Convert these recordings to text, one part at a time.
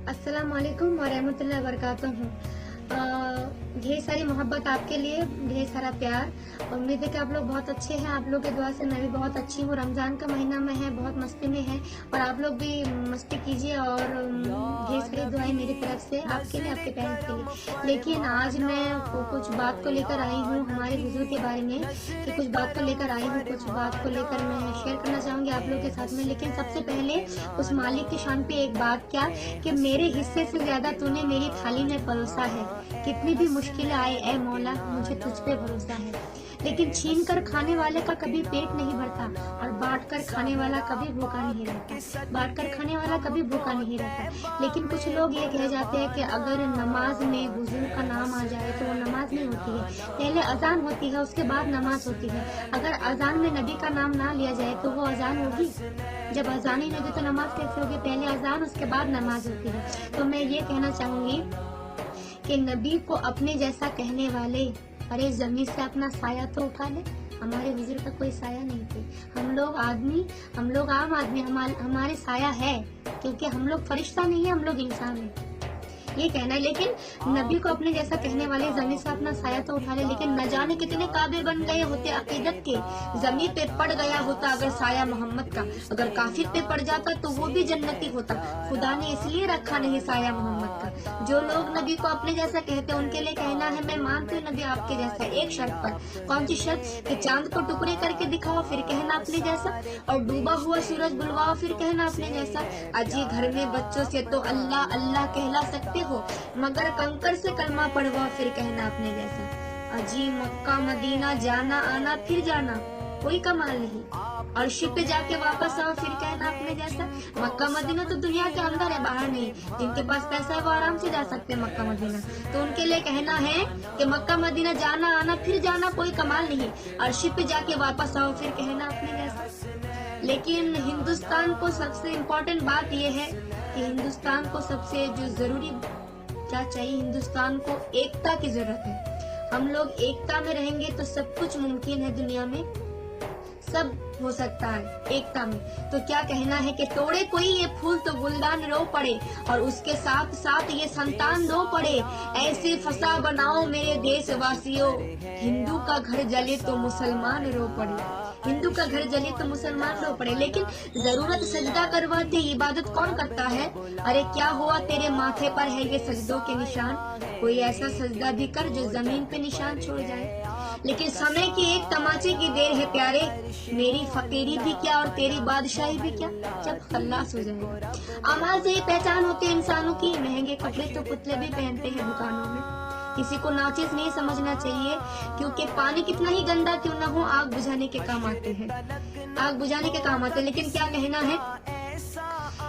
अस्सलाम वालेकुम वरहमतुल्लाहि वबरकातुहू। ढेर सारी मोहब्बत आपके लिए, ढेर सारा प्यार। उम्मीद है कि आप लोग बहुत अच्छे हैं। आप लोग की दुआ से मैं भी बहुत अच्छी हूँ। रमज़ान का महीना में है, बहुत मस्ती में है और आप लोग भी मस्ती कीजिए और ढेर सारी दुआएं मेरी तरफ से आपके लिए, आपके पेरेंट्स के लिए। लेकिन आज मैं कुछ बात को लेकर आई हूँ हमारे हुजूर के बारे में, कि कुछ बात को लेकर आई हूँ, कुछ बात को लेकर मैं शेयर करना चाहूँगी आप लोग के साथ में। लेकिन सबसे पहले उस मालिक की शान पे एक बात, क्या कि मेरे हिस्से से ज्यादा तूने मेरी थाली में परोसा है। कितनी भी मुश्किल आए ऐ मौला, मुझे तुझ पे भरोसा है। लेकिन छीन कर खाने वाले का कभी पेट नहीं भरता और बांट कर खाने वाला कभी भूखा नहीं रहता। बांट कर खाने वाला कभी भूखा नहीं रहता। लेकिन कुछ लोग ये कह जाते हैं कि अगर नमाज में हुजूर का नाम आ जाए तो वो नमाज नहीं होती है। पहले अजान होती है, उसके बाद नमाज होती है। अगर अजान में नबी का नाम ना लिया जाए तो वो अजान होगी? जब अजान ही नहीं होगी तो नमाज कैसे होगी? पहले अजान, उसके बाद नमाज होती है। तो मैं ये कहना चाहूंगी कि नबी को अपने जैसा कहने वाले, अरे जमीन से अपना साया तो उठा ले। हमारे हुजूर का कोई साया नहीं थे। हम लोग आम आदमी, हमारे साया है, क्योंकि हम लोग फरिश्ता नहीं है, हम लोग इंसान है, ये कहना है। लेकिन नबी को अपने जैसा कहने वाले जमीन से अपना साया तो उठा ले। लेकिन न जाने कितने काबे बन गए होते अकीदत के, जमीन पे पड़ गया होता अगर साया मोहम्मद का। अगर काफिर पे पड़ जाता तो वो भी जन्नती होता। खुदा ने इसलिए रखा नहीं साया मोहम्मद का। जो लोग नबी को अपने जैसा कहते हैं उनके लिए कहना है, मैं मानती हूँ नबी आपके जैसा, एक शर्त पर। कौन सी शर्त? कि चांद को टुकड़े करके दिखाओ फिर कहना अपने जैसा, और डूबा हुआ सूरज बुलवाओ फिर कहना अपने जैसा। अजी घर में बच्चों से तो अल्लाह अल्लाह कहला सकते हो, मगर कंकर से कलमा पढ़वाओ फिर कहना अपने जैसा। अजी मक्का मदीना जाना आना फिर जाना कोई कमाल नहीं, अर्श पे जाके वापस आओ फिर कहना अपने जैसा। मक्का मदीना तो दुनिया के अंदर है, बाहर नहीं। जिनके पास पैसा है वो आराम से जा सकते हैं मक्का मदीना। तो उनके लिए कहना है कि मक्का मदीना जाना आना फिर जाना कोई कमाल नहीं, अर्श पे जाके वापस आओ फिर कहना अपने जैसा। लेकिन हिंदुस्तान को सबसे इम्पोर्टेंट बात यह है कि हिंदुस्तान को सबसे जो जरूरी क्या चाहिए, हिंदुस्तान को एकता की जरूरत है। हम लोग एकता में रहेंगे तो सब कुछ मुमकिन है, दुनिया में सब हो सकता है एकता में। तो क्या कहना है कि तोड़े कोई ये फूल तो गुलदान रो पड़े, और उसके साथ साथ ये संतान रो पड़े। ऐसे फसा बनाओ मेरे देशवासियों, हिंदू का घर जले तो मुसलमान रो पड़े। हिंदू का घर जले तो मुसलमान रो पड़े। लेकिन जरूरत सजदा करवाते इबादत कौन करता है? अरे क्या हुआ तेरे माथे पर है ये सजदों के निशान, कोई ऐसा सजदा भी कर जो जमीन पे निशान छोड़ जाए। लेकिन समय की एक तमाचे की देर है प्यारे, मेरी फकीरी भी क्या और तेरी बादशाही भी क्या, जब खल्लास हो जाएगा। अमाल से ही पहचान होती है इंसानों की। महंगे कपड़े तो पुतले भी पहनते हैं दुकानों में। किसी को नाचिस नहीं समझना चाहिए, क्योंकि पानी कितना ही गंदा क्यों न हो आग बुझाने के काम आते हैं, आग बुझाने के काम आते हैं। लेकिन क्या कहना है,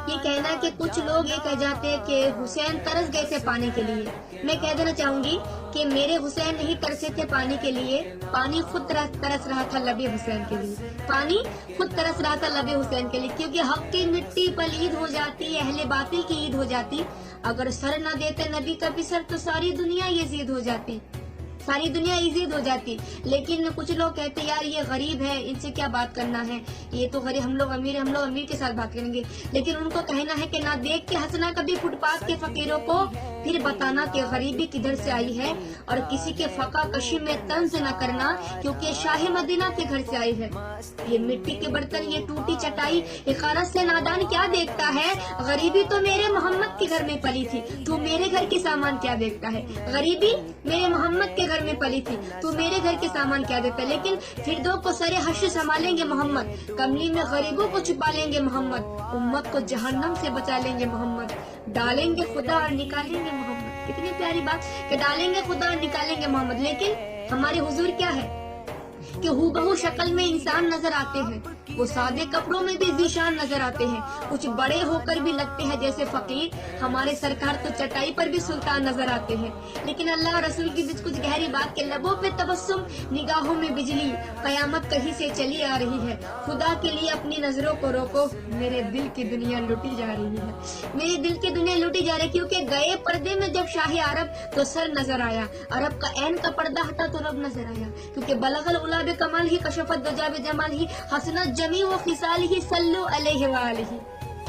ये कहना है कि कुछ लोग ये कह जाते हैं कि हुसैन तरस गए थे पानी के लिए। मैं कह देना चाहूंगी कि मेरे हुसैन नहीं तरसे थे पानी के लिए, पानी खुद तरस रहा था लबे हुसैन के लिए। पानी खुद तरस रहा था लबे हुसैन के लिए, क्योंकि हक की मिट्टी पलीद हो जाती, अहले बातिल की ईद हो जाती। अगर सर न देते नबी का भी सर तो सारी दुनिया यजीद हो जाती, सारी दुनिया यजीद हो जाती। लेकिन कुछ लोग कहते यार ये गरीब है, इनसे क्या बात करना है, ये तो गरीब, हम लोग अमीर है, हम लोग अमीर के साथ बात करेंगे। लेकिन उनको कहना है कि ना देख के हंसना कभी फुटपाथ के फकीरों को, फिर बताना कि गरीबी किधर से आई है, और किसी के फका कशी में तंज न करना, क्योंकि शाह मदीना के घर से आई है। ये मिट्टी के बर्तन, ये टूटी चटाई, इखारत से नादान क्या देखता है, गरीबी तो मेरे मोहम्मद के घर में पली थी, तू मेरे घर के सामान क्या देखता है। गरीबी मेरे मोहम्मद के घर में पली थी, तू मेरे घर के सामान क्या देखता है। लेकिन फिर दो को सरे हश्र संभालेंगे मोहम्मद, कमली में गरीबों को छुपा लेंगे मोहम्मद, उम्मत को जहन्नम से बचा लेंगे मोहम्मद, डालेंगे खुदा और निकालेंगे मोहम्मद। कितनी प्यारी बात कि डालेंगे खुदा और निकालेंगे मोहम्मद। लेकिन हमारे हुजूर क्या है कि हूबहू शक्ल में इंसान नजर आते हैं, वो सादे कपड़ों में भी जीशान नजर आते हैं, कुछ बड़े होकर भी लगते हैं जैसे फकीर। हमारे सरकार तो चटाई पर भी सुल्तान नजर आते हैं। लेकिन अल्लाह और रसूल की बीच कुछ गहरी बात के लबों पे तबस्सुम, निगाहों में बिजली, कयामत कहीं से चली आ रही है। खुदा के लिए अपनी नजरों को रोको, मेरे दिल की दुनिया लुटी जा रही है, मेरे दिल की दुनिया लुटी जा रही है। क्योंकि गए पर्दे में जब शाही अरब तो सर नजर आया, अरब का ऐन का पर्दा हटा तो रब नजर आया। क्योंकि बलगल उलाब कमाल ही, कशफत दजाब जमाल ही, हसनत जमी व खिसाल ही, सल्लु अलैहि व आलिही।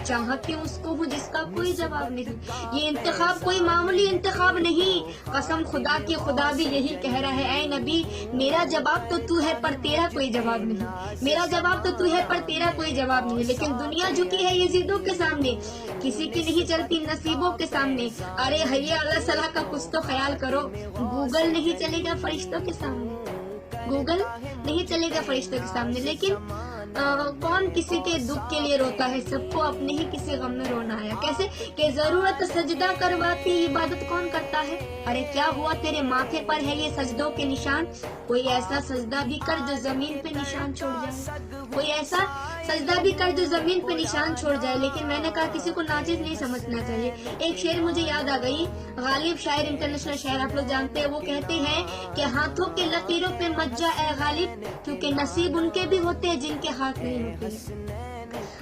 چاہتی ہوں اس کو ہوں جس کا کوئی جواب نہیں۔ یہ انتخاب کوئی معمولی انتخاب نہیں، قسم خدا کی خدا بھی یہی کہہ رہا ہے، اے نبی میرا جواب تو ہے پر تیرا کوئی جواب نہیں، میرا جواب تو ہے پر تیرا کوئی جواب نہیں۔ لیکن دنیا جھکی ہے یزیدوں کے سامنے، کسی کی نہیں چلتی نصیبوں کے سامنے۔ ارے حی اللہ صلاح کا کچھ تو خیال کرو، گوگل نہیں چلے گا فرشتوں کے سامنے، گوگل نہیں چلے گا فرشتوں کے سامنے۔ لیکن کون کسی کے دکھ کے لیے روتا ہے، سب کو اپنے ہی کسی غم میں رونا آیا۔ کیسے کہ ضرورت سجدہ کرواتی عبادت کون کرتا ہے؟ ارے کیا ہوا تیرے ماتھے پر ہے یہ سجدوں کے نشان، کوئی ایسا سجدہ بھی کر جو زمین پہ نشان چھوڑ جائے، کوئی ایسا سجدہ بھی کر جو زمین پہ نشان چھوڑ جائے۔ لیکن میں نے کہا کسی کو ناچیز نہیں سمجھنا چاہیے۔ ایک شعر مجھے یاد آ گئی، غالب شاعر انٹرنیشنل شاعر آپ لوگ جانتے ہیں، وہ کہتے ہیں کہ ہاتھوں کے لکیروں پہ مت جا اے غالب، کیونکہ نصیب ان کے بھی ہوتے ہیں جن کے ہاتھ نہیں ہوتے۔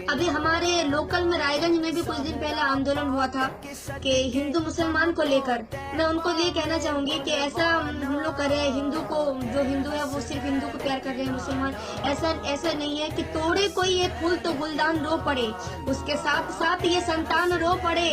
ابھی ہمارے لوکل میں رائے گنج میں بھی کچھ دن پہلے آندولن ہوا تھا کہ ہندو مسلمان کو لے کر، میں ان کو یہ کہنا چاہوں گی کہ ایسا ہم لوگ کر رہے ہیں، ہندو کو جو ہندو ہے وہ صرف ہندو کو پیار کر رہے ہیں، مسلمان ایسا نہیں ہے کہ توڑے کوئی یہ پھول تو گلدان رو پڑے، اس کے ساتھ ساتھ یہ سنتان رو پڑے۔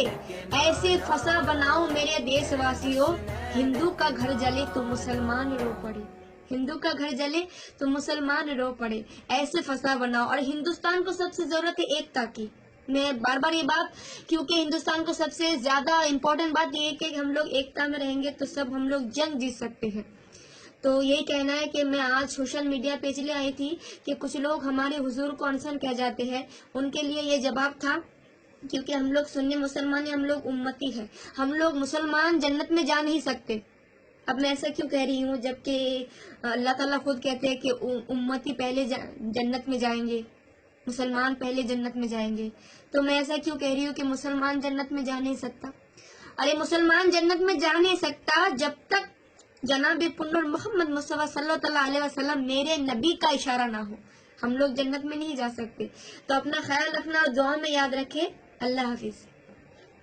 ایسے فسا بناؤ میرے دیش واسیوں، ہندو کا گھر جلے تو مسلمان رو پڑے، ہندو کا گھر جلے تو مسلمان رو پڑے، ایسے فسا بناؤ۔ اور ہندوستان کو سب سے ضرورت ہے ایکتا کی، میں بار بار یہ بات، کیونکہ ہندوستان کو سب سے زیادہ امپورٹنٹ بات یہ ہے کہ ہم لوگ ایکتا میں رہیں گے تو سب ہم لوگ جنگ جیت سکتے ہیں۔ تو یہی کہنا ہے کہ میں آج سوشل میڈیا پہ اس لیے آئی تھی کہ کچھ لوگ ہمارے حضور کو انسان کہہ جاتے ہیں، ان کے لیے یہ جواب تھا، کیونکہ ہم لوگ سنی مسلمان ہیں، ہم لوگ امتی ہیں، ہم لوگ مسلمان جنت میں جا نہیں سکتے۔ اب میں ایسا کیوں کہہ رہی ہوں جبکہ اللہ تعالیٰ خود کہتے ہیں کہ امتی پہلے جنت میں جائیں گے، مسلمان پہلے جنت میں جائیں گے، تو میں ایسا کیوں کہہ رہی ہوں کہ مسلمان جنت میں جا نہیں سکتا؟ ارے مسلمان جنت میں جا نہیں سکتا جب تک جناب پنر محمد مصطفیٰ صلی اللہ علیہ وسلم میرے نبی کا اشارہ نہ ہو، ہم لوگ جنت میں نہیں جا سکتے۔ تو اپنا خیال رکھنا اور دعا میں یاد رکھے۔ اللہ حافظ۔